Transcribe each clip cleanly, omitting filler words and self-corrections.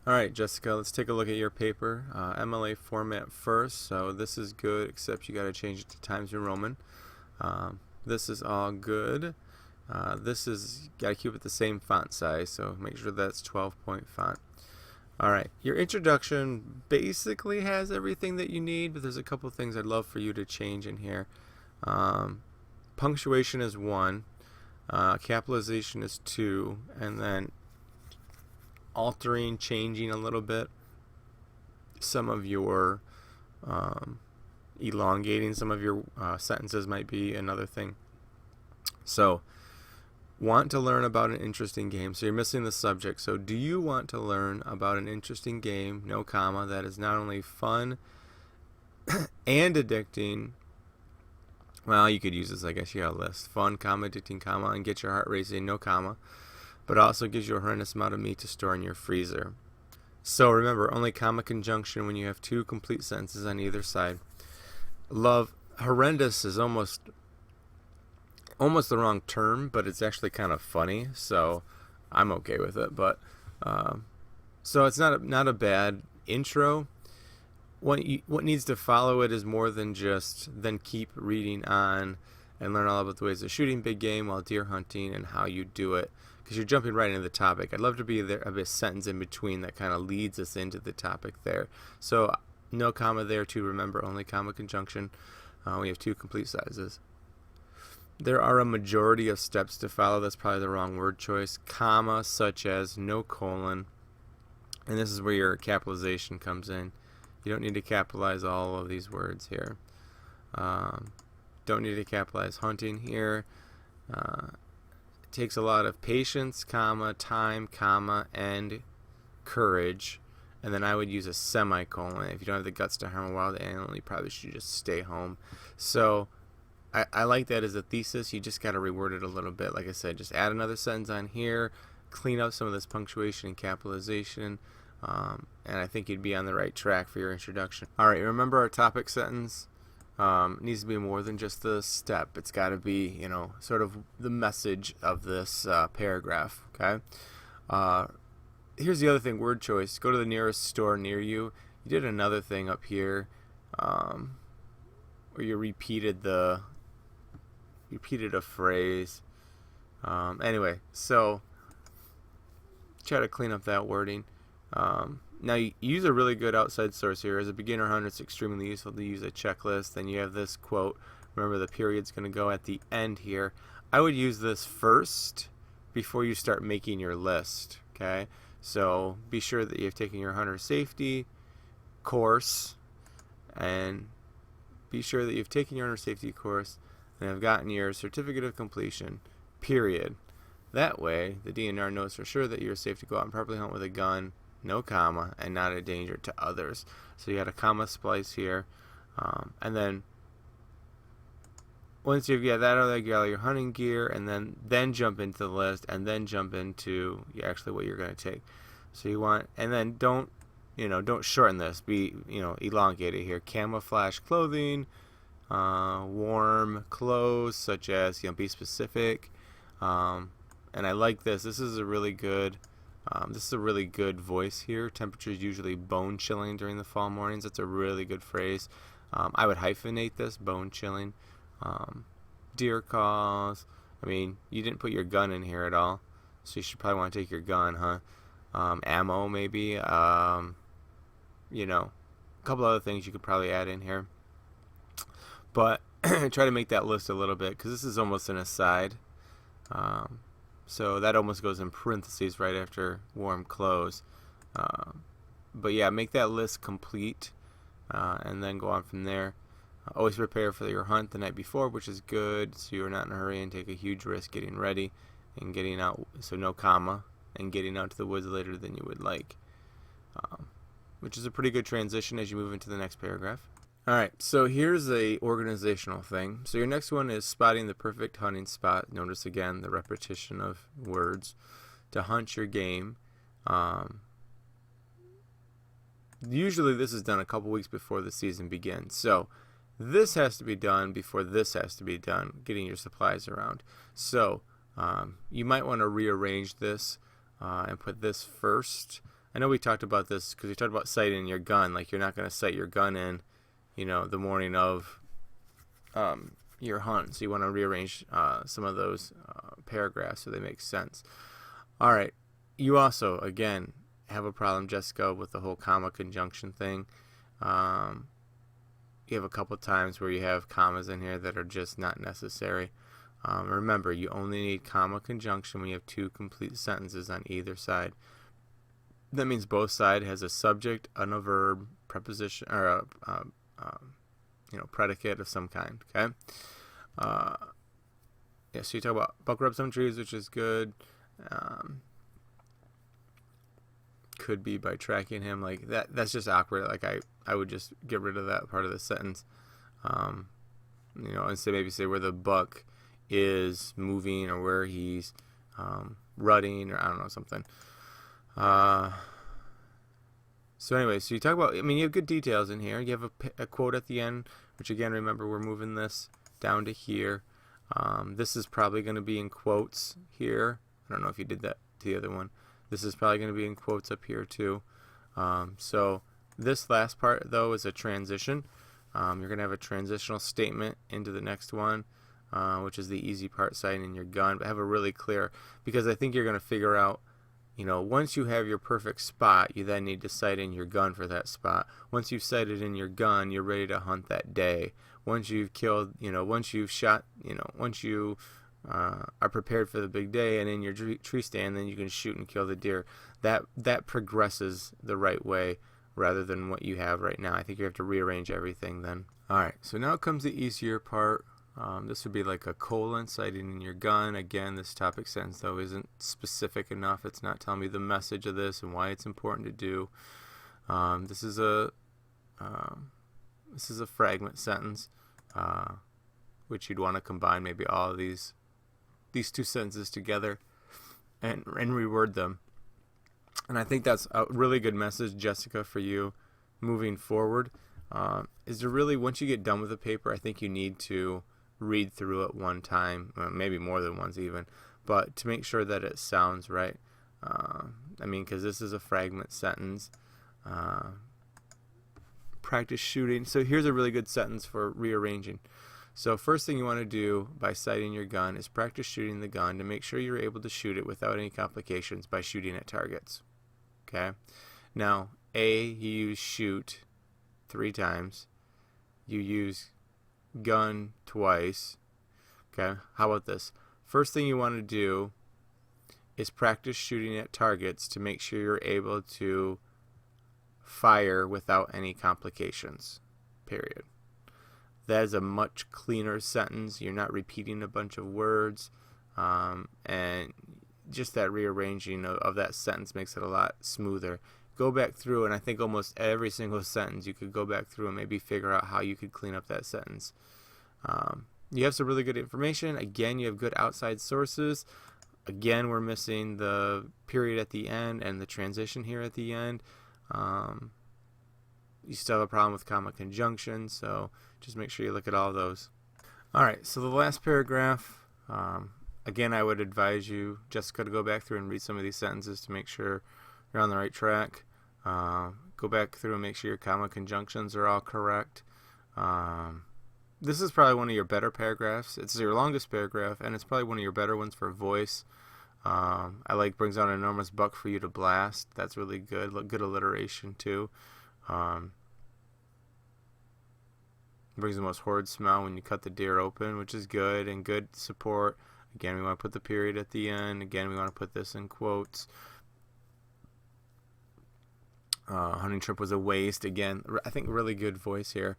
All right, Jessica, let's take a look at your paper. MLA format first. So this is good, except you got to change it to Times New Roman. This is all good. This is got to keep it the same font size, so make sure that's 12-point font. All right, your introduction basically has everything that you need, but there's a couple things I'd love for you to change in here. Punctuation is 1, capitalization is 2, and then altering, changing a little bit some of your elongating some of your sentences might be another thing. So, want to learn about an interesting game. So you're missing the subject. So do you want to learn about an interesting game, no comma, that is not only fun and addicting? Well, you could use this, I guess you got a list. Fun, comma, addicting, comma, and get your heart racing, no comma. But also gives you a horrendous amount of meat to store in your freezer. So remember, only comma conjunction when you have 2 complete sentences on either side. Love, horrendous is almost the wrong term, but it's actually kind of funny, so I'm okay with it. But so it's not a bad intro. What needs to follow it is more than just then keep reading on and learn all about the ways of shooting big game while deer hunting and how you do it, because you're jumping right into the topic. I'd love to be there of a sentence in between that kind of leads us into the topic there. So no comma there too. Remember, only comma conjunction. We have 2 complete sizes. There are a majority of steps to follow. That's probably the wrong word choice. Comma, such as no colon. And this is where your capitalization comes in. You don't need to capitalize all of these words here. Don't need to capitalize hunting here. It takes a lot of patience, comma, time, comma, and courage. And then I would use a semicolon. If you don't have the guts to harm a wild animal, you probably should just stay home. So I like that as a thesis. You just got to reword it a little bit. Like I said, just add another sentence on here, clean up some of this punctuation and capitalization, and I think you'd be on the right track for your introduction. All right, remember our topic sentence needs to be more than just the step. It's got to be, sort of the message of this paragraph, okay? Here's the other thing, word choice. Go to the nearest store near you. You did another thing up here where you repeated a phrase. Anyway, so try to clean up that wording. Now, you use a really good outside source here. As a beginner hunter, it's extremely useful to use a checklist. Then you have this quote. Remember, the period's going to go at the end here. I would use this first before you start making your list, okay? So be sure that you've taken your hunter safety course, and be sure that you've taken your hunter safety course and have gotten your certificate of completion, period. That way, the DNR knows for sure that you're safe to go out and properly hunt with a gun, no comma, and not a danger to others. So you got a comma splice here, and then once you've got that out of there, your hunting gear, and then jump into the list, and then jump into actually what you're going to take. So you want, and then don't shorten this. Be elongate it here. Camouflage clothing, warm clothes, such as be specific. And I like this. This is a really good voice here. Temperatures usually bone chilling during the fall mornings. That's a really good phrase. I would hyphenate this, bone chilling. Deer calls. I mean, you didn't put your gun in here at all, so you should probably want to take your gun, huh? Ammo, maybe. A couple other things you could probably add in here. But try to make that list a little bit, because this is almost an aside. So that almost goes in parentheses right after warm clothes. But yeah, make that list complete, and then go on from there. Always prepare for your hunt the night before, which is good, so you're not in a hurry and take a huge risk getting ready and getting out, so no comma, and getting out to the woods later than you would like, which is a pretty good transition as you move into the next paragraph. Alright, so here's a organizational thing. So your next one is spotting the perfect hunting spot. Notice again the repetition of words. To hunt your game. Usually this is done a couple weeks before the season begins. So this has to be done before this has to be done, getting your supplies around. So you might want to rearrange this and put this first, I know we talked about this because we talked about sighting your gun. Like, you're not going to sight your gun in, the morning of your hunt. So you want to rearrange some of those paragraphs so they make sense. All right. You also, again, have a problem, Jessica, with the whole comma conjunction thing. You have a couple times where you have commas in here that are just not necessary. Remember, you only need comma conjunction when you have two complete sentences on either side. That means both sides has a subject and a verb, preposition, or a predicate of some kind. Okay. So you talk about Buck rubbed some trees, which is good. Could be by tracking him, like that. That's just awkward. Like I would just get rid of that part of the sentence. And say where the buck is moving, or where he's rutting, or I don't know, something. So anyway, so you talk about, you have good details in here. You have a quote at the end, which again, remember, we're moving this down to here. This is probably going to be in quotes here. I don't know if you did that to the other one. This is probably going to be in quotes up here too. So this last part, though, is a transition. You're going to have a transitional statement into the next one, which is the easy part, sighting in your gun. But have a really clear, because I think you're going to figure out, once you have your perfect spot, you then need to sight in your gun for that spot. Once you've sighted in your gun, you're ready to hunt that day. Once you've killed, once you've shot, once you are prepared for the big day and in your tree stand, then you can shoot and kill the deer. That progresses the right way rather than what you have right now. I think you have to rearrange everything then. All right, so now comes the easier part. This would be like a colon, sighting in your gun. Again, this topic sentence, though, isn't specific enough. It's not telling me the message of this and why it's important to do. This is a fragment sentence, which you'd want to combine maybe all of these two sentences together and reword them. And I think that's a really good message, Jessica, for you moving forward. Is to really, once you get done with the paper, I think you need to read through it one time, maybe more than once even, but to make sure that it sounds right. Because this is a fragment sentence. Practice shooting. So here's a really good sentence for rearranging. So first thing you want to do by sighting your gun is practice shooting the gun to make sure you're able to shoot it without any complications by shooting at targets. Okay? Now, you use shoot 3 times. You use gun twice. Okay? How about this? First thing you want to do is practice shooting at targets to make sure you're able to fire without any complications. Period. That is a much cleaner sentence. You're not repeating a bunch of words. And just that rearranging of that sentence makes it a lot smoother. Go back through, and I think almost every single sentence you could go back through and maybe figure out how you could clean up that sentence. You have some really good information. Again, you have good outside sources. Again, we're missing the period at the end and the transition here at the end. You still have a problem with comma conjunction, so just make sure you look at all those. All right, so the last paragraph, again, I would advise you, Jessica, to go back through and read some of these sentences to make sure you're on the right track. Go back through and make sure your comma conjunctions are all correct. This is probably one of your better paragraphs. It's your longest paragraph, and it's probably one of your better ones for voice. I like brings out an enormous buck for you to blast. That's really good. Good alliteration, too. Brings the most horrid smell when you cut the deer open, which is good, and good support. Again, we want to put the period at the end. Again, we want to put this in quotes. Hunting trip was a waste. Again, I think really good voice here.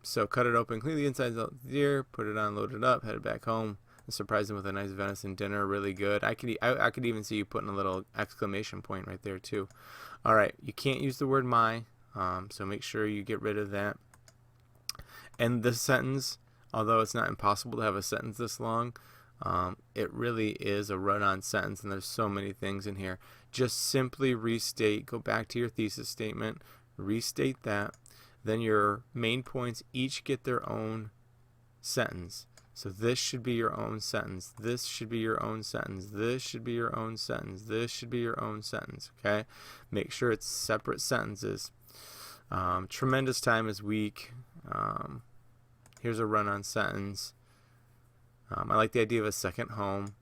So cut it open, clean the insides out the deer, put it on, load it up, headed back home, and surprise them with a nice venison dinner. Really good. I could even see you putting a little exclamation point right there too. All right, you can't use the word my, so make sure you get rid of that. And this sentence, although it's not impossible to have a sentence this long, it really is a run-on sentence, and there's so many things in here. Just simply restate, go back to your thesis statement, restate that. Then your main points each get their own sentence. So this should be your own sentence. This should be your own sentence. This should be your own sentence. This should be your own sentence. Okay? Make sure it's separate sentences. Tremendous time is weak. Here's a run-on sentence. I like the idea of a second home,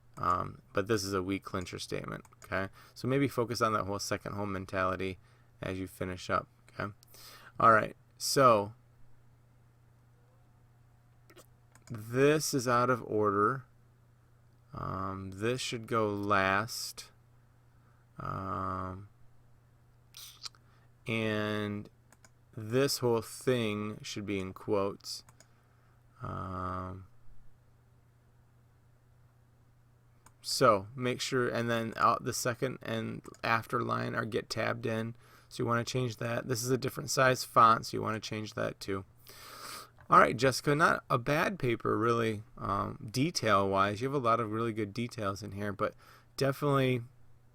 but this is a weak clincher statement. Okay? So maybe focus on that whole second home mentality as you finish up. Okay? All right. So this is out of order. This should go last. And this whole thing should be in quotes. So make sure, and then the second and after line are get tabbed in. So you want to change that. This is a different size font, so you want to change that too. All right, Jessica, not a bad paper, really, detail-wise. You have a lot of really good details in here, but definitely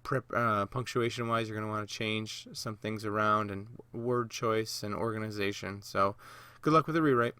punctuation-wise, you're going to want to change some things around, and word choice and organization. So good luck with the rewrite.